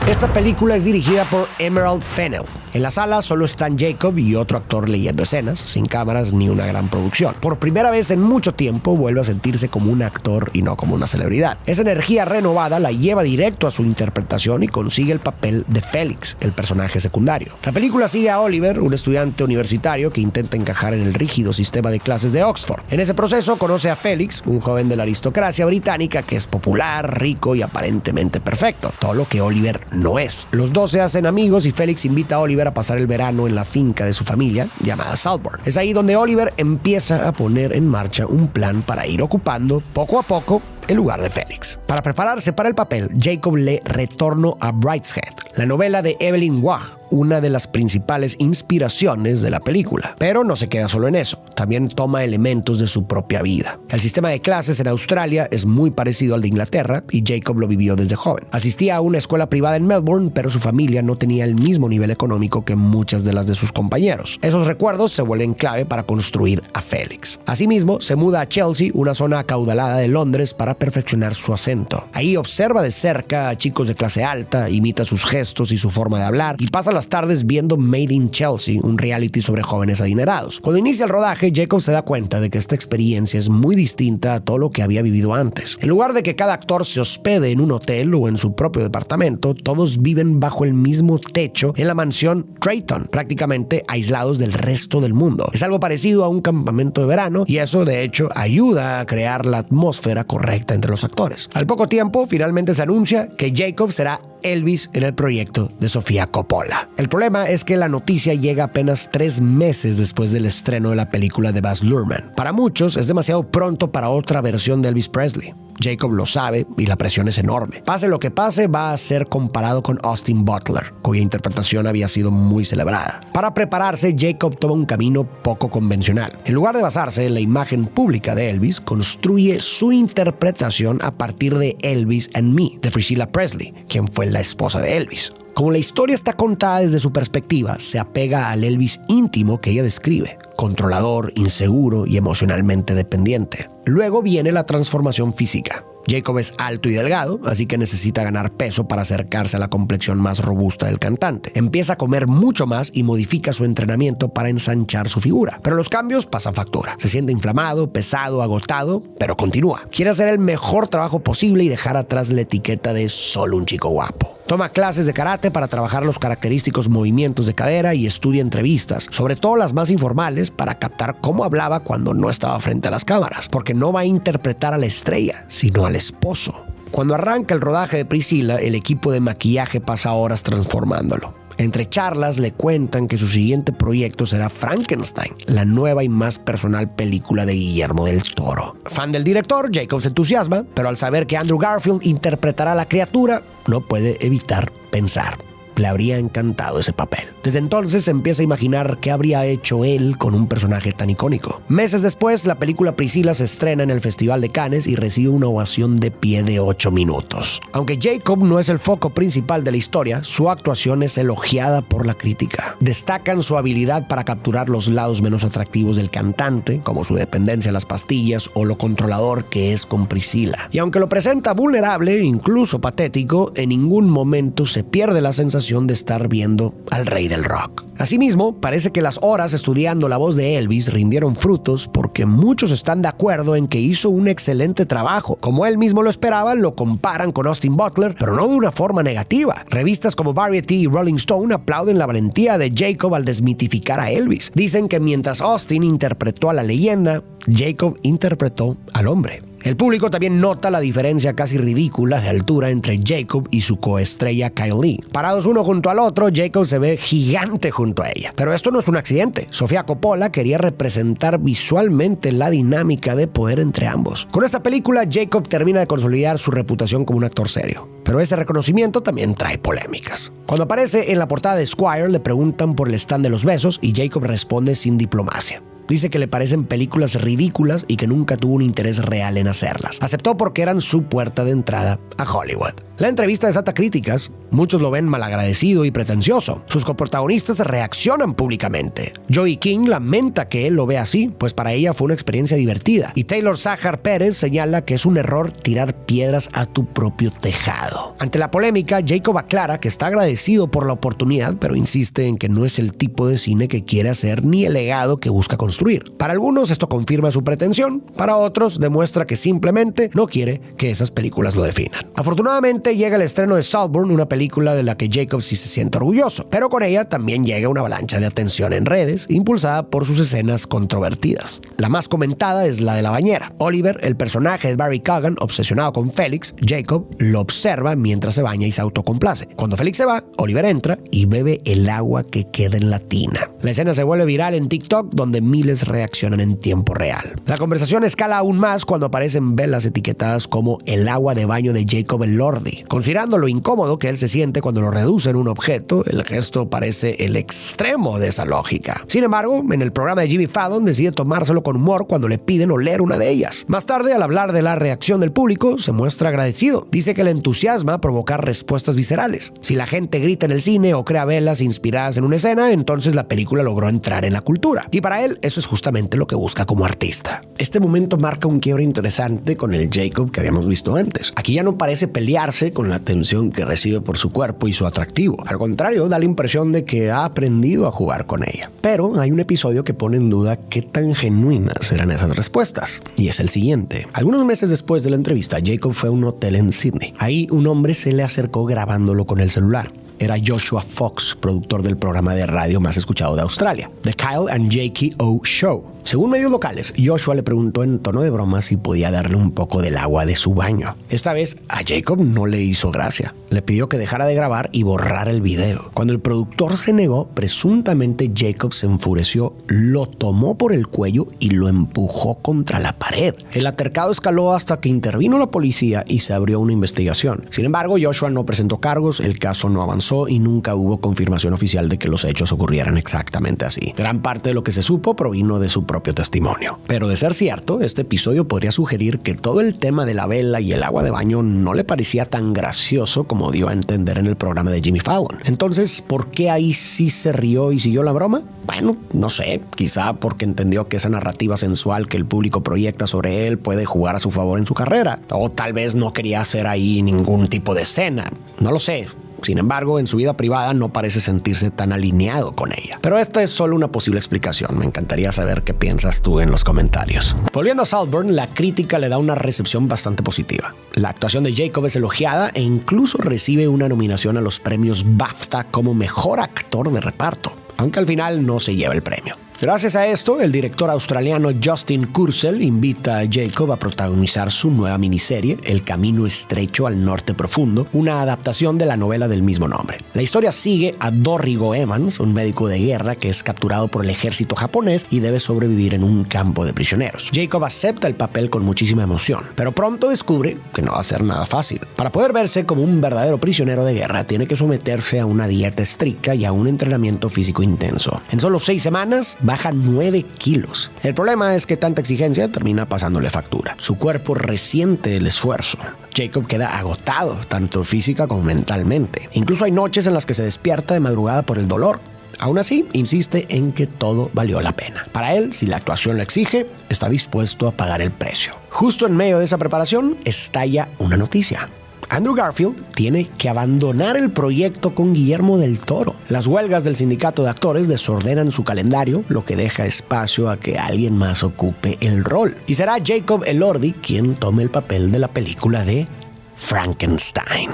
Esta película es dirigida por Emerald Fennell. En la sala solo están Jacob y otro actor leyendo escenas, sin cámaras ni una gran producción. Por primera vez en mucho tiempo vuelve a sentirse como un actor y no como una celebridad. Esa energía renovada la lleva directo a su interpretación y consigue el papel de Félix, el personaje secundario. La película sigue a Oliver, un estudiante universitario que intenta encajar en el rígido sistema de clases de Oxford. En ese proceso conoce a Félix, un joven de la aristocracia británica que es popular, rico y aparentemente perfecto, todo lo que Oliver no es. Los dos se hacen amigos y Félix invita a Oliver a pasar el verano en la finca de su familia llamada Saltburn. Es ahí donde Oliver empieza a poner en marcha un plan para ir ocupando poco a poco el lugar de Félix. Para prepararse para el papel, Jacob lee Retorno a Brideshead, la novela de Evelyn Waugh, una de las principales inspiraciones de la película. Pero no se queda solo en eso, también toma elementos de su propia vida. El sistema de clases en Australia es muy parecido al de Inglaterra y Jacob lo vivió desde joven. Asistía a una escuela privada en Melbourne, pero su familia no tenía el mismo nivel económico que muchas de las de sus compañeros. Esos recuerdos se vuelven clave para construir a Félix. Asimismo, se muda a Chelsea, una zona acaudalada de Londres, para perfeccionar su acento. Ahí observa de cerca a chicos de clase alta, imita sus gestos y su forma de hablar y pasa las tardes viendo Made in Chelsea, un reality sobre jóvenes adinerados. Cuando inicia el rodaje, Jacob se da cuenta de que esta experiencia es muy distinta a todo lo que había vivido antes. En lugar de que cada actor se hospede en un hotel o en su propio departamento, todos viven bajo el mismo techo en la mansión Drayton, prácticamente aislados del resto del mundo. Es algo parecido a un campamento de verano y eso de hecho ayuda a crear la atmósfera correcta entre los actores. Al poco tiempo, finalmente se anuncia que Jacob será Elvis en el proyecto de Sofía Coppola. El problema es que la noticia llega apenas 3 meses después del estreno de la película de Baz Luhrmann. Para muchos es demasiado pronto para otra versión de Elvis Presley. Jacob lo sabe y la presión es enorme. Pase lo que pase, va a ser comparado con Austin Butler, cuya interpretación había sido muy celebrada. Para prepararse, Jacob toma un camino poco convencional. En lugar de basarse en la imagen pública de Elvis, construye su interpretación a partir de Elvis and Me, de Priscilla Presley, quien fue la esposa de Elvis. Como la historia está contada desde su perspectiva, se apega al Elvis íntimo que ella describe, controlador, inseguro y emocionalmente dependiente. Luego viene la transformación física. Jacob es alto y delgado, así que necesita ganar peso para acercarse a la complexión más robusta del cantante. Empieza a comer mucho más y modifica su entrenamiento para ensanchar su figura. Pero los cambios pasan factura. Se siente inflamado, pesado, agotado, pero continúa. Quiere hacer el mejor trabajo posible y dejar atrás la etiqueta de solo un chico guapo. Toma clases de karate para trabajar los característicos movimientos de cadera y estudia entrevistas, sobre todo las más informales, para captar cómo hablaba cuando no estaba frente a las cámaras, porque no va a interpretar a la estrella, sino al esposo. Cuando arranca el rodaje de Priscilla, el equipo de maquillaje pasa horas transformándolo. Entre charlas le cuentan que su siguiente proyecto será Frankenstein, la nueva y más personal película de Guillermo del Toro. Fan del director, Jacob se entusiasma, pero al saber que Andrew Garfield interpretará a la criatura, no puede evitar pensar: le habría encantado ese papel. Desde entonces se empieza a imaginar qué habría hecho él con un personaje tan icónico. Meses después, la película Priscilla se estrena en el Festival de Cannes y recibe una ovación de pie de 8 minutos. Aunque Jacob no es el foco principal de la historia, su actuación es elogiada por la crítica. Destacan su habilidad para capturar los lados menos atractivos del cantante, como su dependencia a las pastillas o lo controlador que es con Priscilla. Y aunque lo presenta vulnerable, incluso patético, en ningún momento se pierde la sensación de estar viendo al rey del rock. Asimismo, parece que las horas estudiando la voz de Elvis rindieron frutos porque muchos están de acuerdo en que hizo un excelente trabajo. Como él mismo lo esperaba, lo comparan con Austin Butler, pero no de una forma negativa. Revistas como Variety y Rolling Stone aplauden la valentía de Jacob al desmitificar a Elvis. Dicen que mientras Austin interpretó a la leyenda, Jacob interpretó al hombre. El público también nota la diferencia casi ridícula de altura entre Jacob y su coestrella Kyle Lee. Parados uno junto al otro, Jacob se ve gigante junto a ella. Pero esto no es un accidente. Sofía Coppola quería representar visualmente la dinámica de poder entre ambos. Con esta película, Jacob termina de consolidar su reputación como un actor serio. Pero ese reconocimiento también trae polémicas. Cuando aparece en la portada de Esquire, le preguntan por el stand de los besos y Jacob responde sin diplomacia. Dice que le parecen películas ridículas y que nunca tuvo un interés real en hacerlas. Aceptó porque eran su puerta de entrada a Hollywood. La entrevista desata críticas. Muchos lo ven malagradecido y pretencioso. Sus coprotagonistas reaccionan públicamente. Joey King lamenta que él lo vea así, pues para ella fue una experiencia divertida. Y Taylor Sahar Pérez señala que es un error tirar piedras a tu propio tejado. Ante la polémica, Jacob aclara que está agradecido por la oportunidad, pero insiste en que no es el tipo de cine que quiere hacer ni el legado que busca construir. Para algunos esto confirma su pretensión, para otros demuestra que simplemente no quiere que esas películas lo definan. Afortunadamente llega el estreno de Saltburn, una película de la que Jacob sí se siente orgulloso, pero con ella también llega una avalancha de atención en redes, impulsada por sus escenas controvertidas. La más comentada es la de la bañera. Oliver, el personaje de Barry Keoghan, obsesionado con Félix, Jacob lo observa mientras se baña y se autocomplace. Cuando Félix se va, Oliver entra y bebe el agua que queda en la tina. La escena se vuelve viral en TikTok, donde miles reaccionan en tiempo real. La conversación escala aún más cuando aparecen velas etiquetadas como el agua de baño de Jacob Elordi. Considerando lo incómodo que él se siente cuando lo reduce en un objeto, el gesto parece el extremo de esa lógica. Sin embargo, en el programa de Jimmy Fallon decide tomárselo con humor cuando le piden oler una de ellas. Más tarde, al hablar de la reacción del público, se muestra agradecido. Dice que le entusiasma provocar respuestas viscerales. Si la gente grita en el cine o crea velas inspiradas en una escena, entonces la película logró entrar en la cultura. Y para él, eso es justamente lo que busca como artista. Este momento marca un quiebre interesante con el Jacob que habíamos visto antes. Aquí ya no parece pelearse con la atención que recibe por su cuerpo y su atractivo. Al contrario, da la impresión de que ha aprendido a jugar con ella. Pero hay un episodio que pone en duda qué tan genuinas eran esas respuestas. Y es el siguiente. Algunos meses después de la entrevista, Jacob fue a un hotel en Sydney. Ahí un hombre se le acercó grabándolo con el celular. era Joshua Fox, productor del programa de radio más escuchado de Australia, The Kyle and Jackie O Show. Según medios locales, Joshua le preguntó en tono de broma si podía darle un poco del agua de su baño. Esta vez a Jacob no le hizo gracia. Le pidió que dejara de grabar y borrara el video. Cuando el productor se negó, presuntamente Jacob se enfureció, lo tomó por el cuello y lo empujó contra la pared. El altercado escaló hasta que intervino la policía y se abrió una investigación. Sin embargo, Joshua no presentó cargos, el caso no avanzó y nunca hubo confirmación oficial de que los hechos ocurrieran exactamente así. Gran parte de lo que se supo provino de su propio testimonio. Pero de ser cierto, este episodio podría sugerir que todo el tema de la vela y el agua de baño no le parecía tan gracioso como dio a entender en el programa de Jimmy Fallon. Entonces, ¿por qué ahí sí se rió y siguió la broma? Bueno, no sé, quizá porque entendió que esa narrativa sensual que el público proyecta sobre él puede jugar a su favor en su carrera. O tal vez no quería hacer ahí ningún tipo de escena. No lo sé. Sin embargo, en su vida privada no parece sentirse tan alineado con ella. Pero esta es solo una posible explicación. Me encantaría saber qué piensas tú en los comentarios. Volviendo a Saltburn, la crítica le da una recepción bastante positiva. La actuación de Jacob es elogiada e incluso recibe una nominación a los premios BAFTA como mejor actor de reparto, aunque al final no se lleva el premio. Gracias a esto, el director australiano Justin Kurzel invita a Jacob a protagonizar su nueva miniserie, El Camino Estrecho al Norte Profundo, una adaptación de la novela del mismo nombre. La historia sigue a Dorrigo Evans, un médico de guerra que es capturado por el ejército japonés y debe sobrevivir en un campo de prisioneros. Jacob acepta el papel con muchísima emoción, pero pronto descubre que no va a ser nada fácil. Para poder verse como un verdadero prisionero de guerra, tiene que someterse a una dieta estricta y a un entrenamiento físico intenso. En solo 6 semanas, baja 9 kilos. El problema es que tanta exigencia termina pasándole factura. Su cuerpo resiente el esfuerzo. Jacob queda agotado, tanto física como mentalmente. Incluso hay noches en las que se despierta de madrugada por el dolor. Aún así, insiste en que todo valió la pena. Para él, si la actuación lo exige, está dispuesto a pagar el precio. Justo en medio de esa preparación, estalla una noticia. Andrew Garfield tiene que abandonar el proyecto con Guillermo del Toro. Las huelgas del sindicato de actores desordenan su calendario, lo que deja espacio a que alguien más ocupe el rol. Y será Jacob Elordi quien tome el papel de la película de Frankenstein.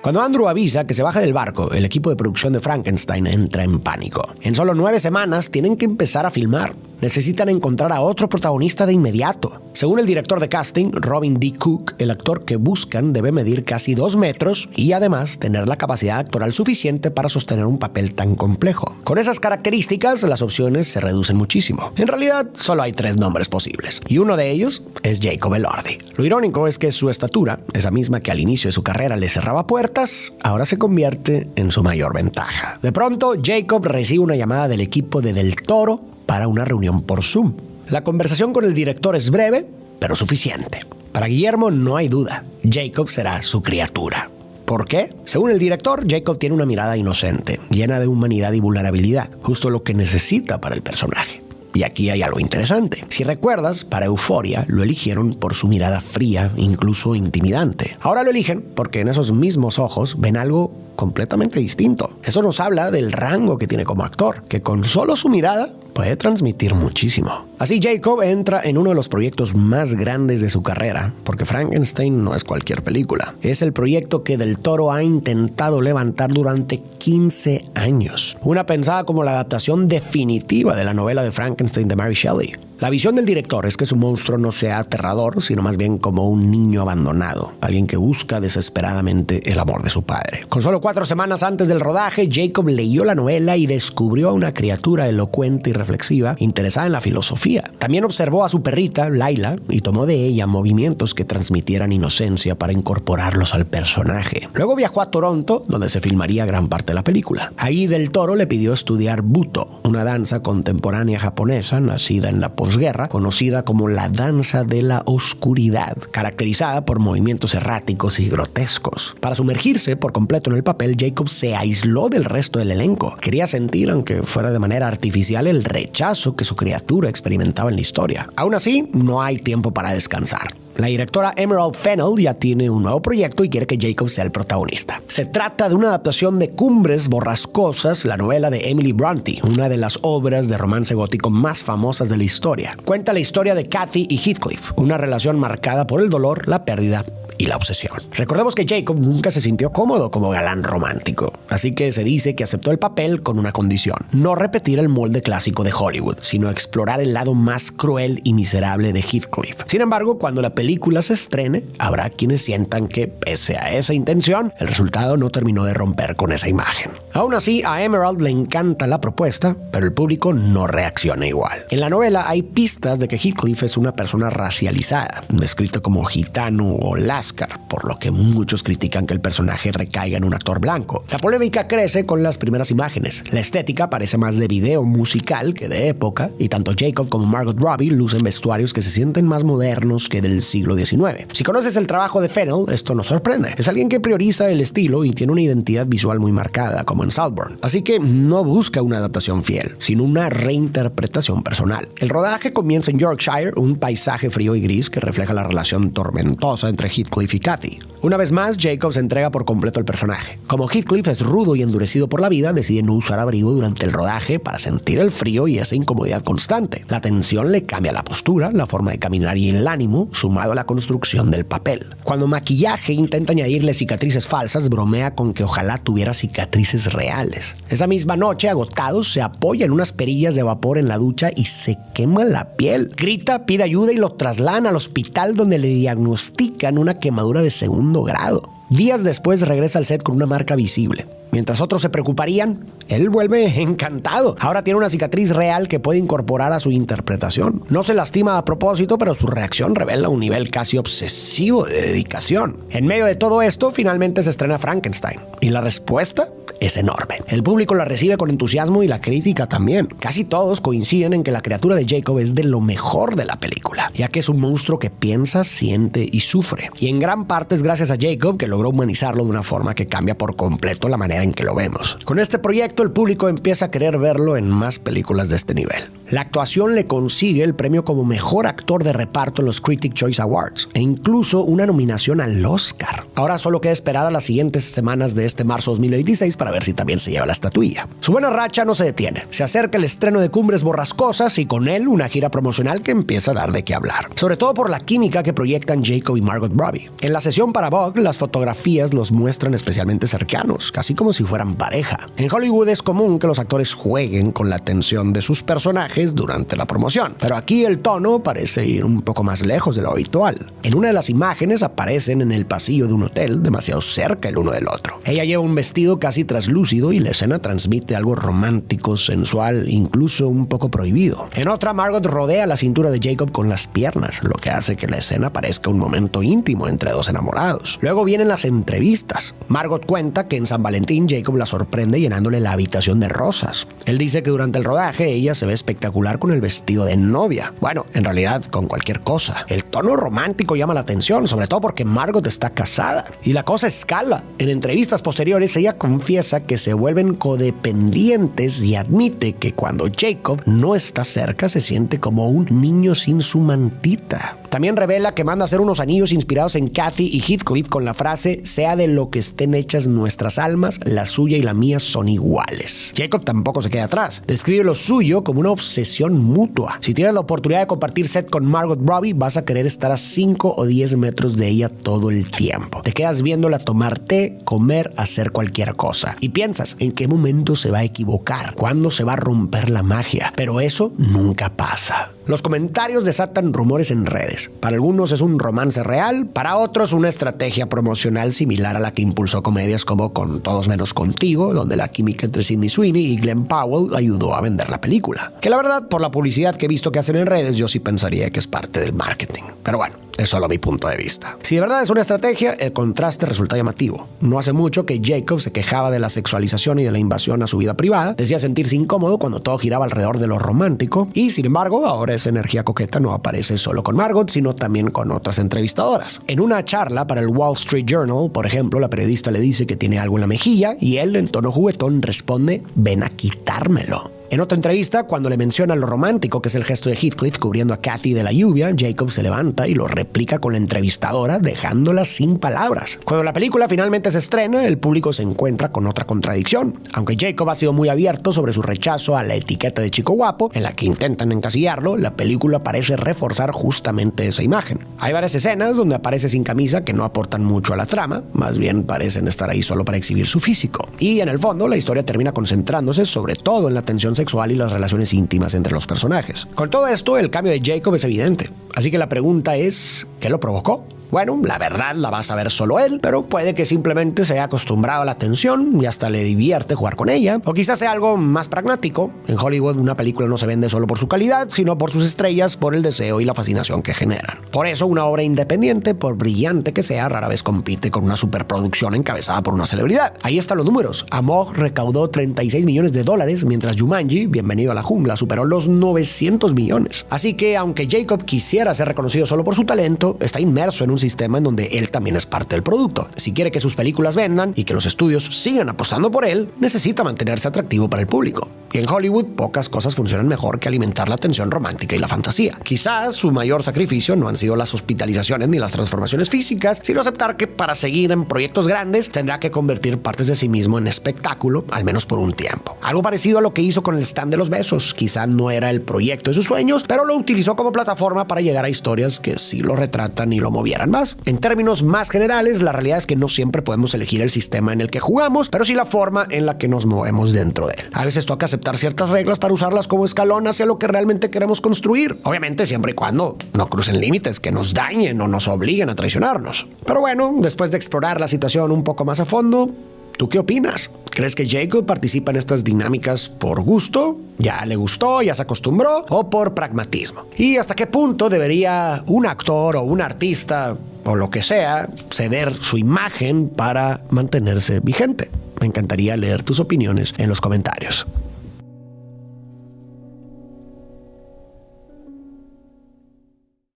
Cuando Andrew avisa que se baja del barco, el equipo de producción de Frankenstein entra en pánico. En solo 9 semanas tienen que empezar a filmar. Necesitan encontrar a otro protagonista de inmediato. Según el director de casting, Robin D. Cook, el actor que buscan debe medir casi 2 metros y además tener la capacidad actoral suficiente para sostener un papel tan complejo. Con esas características, las opciones se reducen muchísimo. En realidad, solo hay 3 nombres posibles, y uno de ellos es Jacob Elordi. Lo irónico es que su estatura, esa misma que al inicio de su carrera le cerraba puertas, ahora se convierte en su mayor ventaja. De pronto, Jacob recibe una llamada del equipo de Del Toro para una reunión por Zoom. La conversación con el director es breve, pero suficiente. Para Guillermo no hay duda, Jacob será su criatura. ¿Por qué? Según el director, Jacob tiene una mirada inocente, llena de humanidad y vulnerabilidad, justo lo que necesita para el personaje. Y aquí hay algo interesante. Si recuerdas, para Euphoria lo eligieron por su mirada fría, incluso intimidante. Ahora lo eligen porque en esos mismos ojos ven algo completamente distinto. Eso nos habla del rango que tiene como actor, que con solo su mirada puede transmitir muchísimo. Así Jacob entra en uno de los proyectos más grandes de su carrera, porque Frankenstein no es cualquier película. Es el proyecto que Del Toro ha intentado levantar durante 15 años. Una pensada como la adaptación definitiva de la novela de Frankenstein de Mary Shelley. La visión del director es que su monstruo no sea aterrador, sino más bien como un niño abandonado, alguien que busca desesperadamente el amor de su padre. Con solo 4 semanas antes del rodaje, Jacob leyó la novela y descubrió a una criatura elocuente y reflexiva, interesada en la filosofía. También observó a su perrita, Laila, y tomó de ella movimientos que transmitieran inocencia para incorporarlos al personaje. Luego viajó a Toronto, donde se filmaría gran parte de la película. Ahí Del Toro le pidió estudiar Buto, una danza contemporánea japonesa nacida en la posguerra, conocida como la danza de la oscuridad, caracterizada por movimientos erráticos y grotescos. Para sumergirse por completo en el papel, Jacob se aisló del resto del elenco. Quería sentir, aunque fuera de manera artificial, el rechazo que su criatura experimentaba en la historia. Aún así, no hay tiempo para descansar. La directora Emerald Fennell ya tiene un nuevo proyecto y quiere que Jacob sea el protagonista. Se trata de una adaptación de Cumbres Borrascosas, la novela de Emily Bronte, una de las obras de romance gótico más famosas de la historia. Cuenta la historia de Cathy y Heathcliff, una relación marcada por el dolor, la pérdida y la obsesión. Recordemos que Jacob nunca se sintió cómodo como galán romántico, así que se dice que aceptó el papel con una condición: no repetir el molde clásico de Hollywood, sino explorar el lado más cruel y miserable de Heathcliff. Sin embargo, cuando la película se estrene, habrá quienes sientan que, pese a esa intención, el resultado no terminó de romper con esa imagen. Aún así, a Emerald le encanta la propuesta, pero el público no reacciona igual. En la novela hay pistas de que Heathcliff es una persona racializada, descrito como gitano o lascar, por lo que muchos critican que el personaje recaiga en un actor blanco. La polémica crece con las primeras imágenes. La estética parece más de video musical que de época, y tanto Jacob como Margot Robbie lucen vestuarios que se sienten más modernos que del siglo XIX. Si conoces el trabajo de Fennell, esto no sorprende. Es alguien que prioriza el estilo y tiene una identidad visual muy marcada, como en Saltburn. Así que no busca una adaptación fiel, sino una reinterpretación personal. El rodaje comienza en Yorkshire, un paisaje frío y gris que refleja la relación tormentosa entre Heathcliff y Cathy. Una vez más, Jacob se entrega por completo al personaje. Como Heathcliff es rudo y endurecido por la vida, decide no usar abrigo durante el rodaje para sentir el frío y esa incomodidad constante. La tensión le cambia la postura, la forma de caminar y el ánimo, sumado a la construcción del papel. Cuando maquillaje intenta añadirle cicatrices falsas, bromea con que ojalá tuviera cicatrices reales. Esa misma noche, agotado, se apoya en unas perillas de vapor en la ducha y se quema la piel. Grita, pide ayuda y lo trasladan al hospital, donde le diagnostican una quemadura de segundo grado. Días después regresa al set con una marca visible. Mientras otros se preocuparían, él vuelve encantado. Ahora tiene una cicatriz real que puede incorporar a su interpretación. No se lastima a propósito, pero su reacción revela un nivel casi obsesivo de dedicación. En medio de todo esto, finalmente se estrena Frankenstein, y la respuesta es enorme. El público la recibe con entusiasmo y la crítica también. Casi todos coinciden en que la criatura de Jacob es de lo mejor de la película, ya que es un monstruo que piensa, siente y sufre. Y en gran parte es gracias a Jacob que logró humanizarlo de una forma que cambia por completo la manera en que lo vemos. Con este proyecto, el público empieza a querer verlo en más películas de este nivel. La actuación le consigue el premio como mejor actor de reparto en los Critics' Choice Awards e incluso una nominación al Oscar. Ahora solo queda esperar a las siguientes semanas de este marzo 2016 para ver si también se lleva la estatuilla. Su buena racha no se detiene. Se acerca el estreno de Cumbres Borrascosas y con él una gira promocional que empieza a dar de qué hablar. Sobre todo por la química que proyectan Jacob y Margot Robbie. En la sesión para Vogue, las fotografías los muestran especialmente cercanos, casi como si fueran pareja. En Hollywood es común que los actores jueguen con la tensión de sus personajes durante la promoción, pero aquí el tono parece ir un poco más lejos de lo habitual. En una de las imágenes aparecen en el pasillo de un hotel, demasiado cerca el uno del otro. Ella lleva un vestido casi translúcido y la escena transmite algo romántico, sensual, incluso un poco prohibido. En otra, Margot rodea la cintura de Jacob con las piernas, lo que hace que la escena parezca un momento íntimo entre dos enamorados. Luego vienen las entrevistas. Margot cuenta que en San Valentín Jacob la sorprende llenándole la habitación de rosas. Él dice que durante el rodaje ella se ve espectacular con el vestido de novia. Bueno, en realidad con cualquier cosa. El tono romántico llama la atención, sobre todo porque Margot está casada. Y la cosa escala. En entrevistas posteriores ella confiesa que se vuelven codependientes y admite que cuando Jacob no está cerca se siente como un niño sin su mantita. También revela que manda a hacer unos anillos inspirados en Cathy y Heathcliff con la frase: sea de lo que estén hechas nuestras almas, la suya y la mía son iguales. Jacob tampoco se queda atrás. Describe lo suyo como una obsesión mutua. Si tienes la oportunidad de compartir set con Margot Robbie, vas a querer estar a 5 o 10 metros de ella todo el tiempo. Te quedas viéndola tomar té, comer, hacer cualquier cosa. Y piensas en qué momento se va a equivocar, cuándo se va a romper la magia. Pero eso nunca pasa. Los comentarios desatan rumores en redes. Para algunos es un romance real, para otros una estrategia promocional similar a la que impulsó comedias como Con Todos Menos Contigo, donde la química entre Sydney Sweeney y Glenn Powell ayudó a vender la película. Que la verdad, por la publicidad que he visto que hacen en redes, yo sí pensaría que es parte del marketing. Pero bueno, es solo mi punto de vista. Si de verdad es una estrategia, el contraste resulta llamativo. No hace mucho que Jacob se quejaba de la sexualización y de la invasión a su vida privada, decía sentirse incómodo cuando todo giraba alrededor de lo romántico, y sin embargo, ahora esa energía coqueta no aparece solo con Margot, sino también con otras entrevistadoras. En una charla para el Wall Street Journal, por ejemplo, la periodista le dice que tiene algo en la mejilla, y él, en tono juguetón, responde: ven a quitármelo. En otra entrevista, cuando le menciona lo romántico que es el gesto de Heathcliff cubriendo a Kathy de la lluvia, Jacob se levanta y lo replica con la entrevistadora, dejándola sin palabras. Cuando la película finalmente se estrena, el público se encuentra con otra contradicción. Aunque Jacob ha sido muy abierto sobre su rechazo a la etiqueta de chico guapo, en la que intentan encasillarlo, la película parece reforzar justamente esa imagen. Hay varias escenas donde aparece sin camisa que no aportan mucho a la trama, más bien parecen estar ahí solo para exhibir su físico. Y en el fondo, la historia termina concentrándose sobre todo en la tensión sexual y las relaciones íntimas entre los personajes. Con todo esto, el cambio de Jacob es evidente. Así que la pregunta es, ¿qué lo provocó? Bueno, la verdad la va a saber solo él, pero puede que simplemente se haya acostumbrado a la atención y hasta le divierte jugar con ella. O quizás sea algo más pragmático. En Hollywood una película no se vende solo por su calidad, sino por sus estrellas, por el deseo y la fascinación que generan. Por eso una obra independiente, por brillante que sea, rara vez compite con una superproducción encabezada por una celebridad. Ahí están los números. Amog recaudó $36 millones, mientras Jumanji, Bienvenido a la Jungla, superó los 900 millones. Así que aunque Jacob quisiera ser reconocido solo por su talento, está inmerso en un sistema en donde él también es parte del producto. Si quiere que sus películas vendan y que los estudios sigan apostando por él, necesita mantenerse atractivo para el público. Y en Hollywood, pocas cosas funcionan mejor que alimentar la tensión romántica y la fantasía. Quizás su mayor sacrificio no han sido las hospitalizaciones ni las transformaciones físicas, sino aceptar que para seguir en proyectos grandes tendrá que convertir partes de sí mismo en espectáculo, al menos por un tiempo. Algo parecido a lo que hizo con el stand de los besos. Quizás no era el proyecto de sus sueños, pero lo utilizó como plataforma para llegar a historias que sí lo retratan y lo movieran más. En términos más generales, la realidad es que no siempre podemos elegir el sistema en el que jugamos, pero sí la forma en la que nos movemos dentro de él. A veces toca aceptar ciertas reglas para usarlas como escalón hacia lo que realmente queremos construir. Obviamente siempre y cuando no crucen límites que nos dañen o nos obliguen a traicionarnos. Pero bueno, después de explorar la situación un poco más a fondo, ¿tú qué opinas? ¿Crees que Jacob participa en estas dinámicas por gusto? ¿Ya le gustó? ¿Ya se acostumbró? ¿O por pragmatismo? ¿Y hasta qué punto debería un actor o un artista o lo que sea ceder su imagen para mantenerse vigente? Me encantaría leer tus opiniones en los comentarios.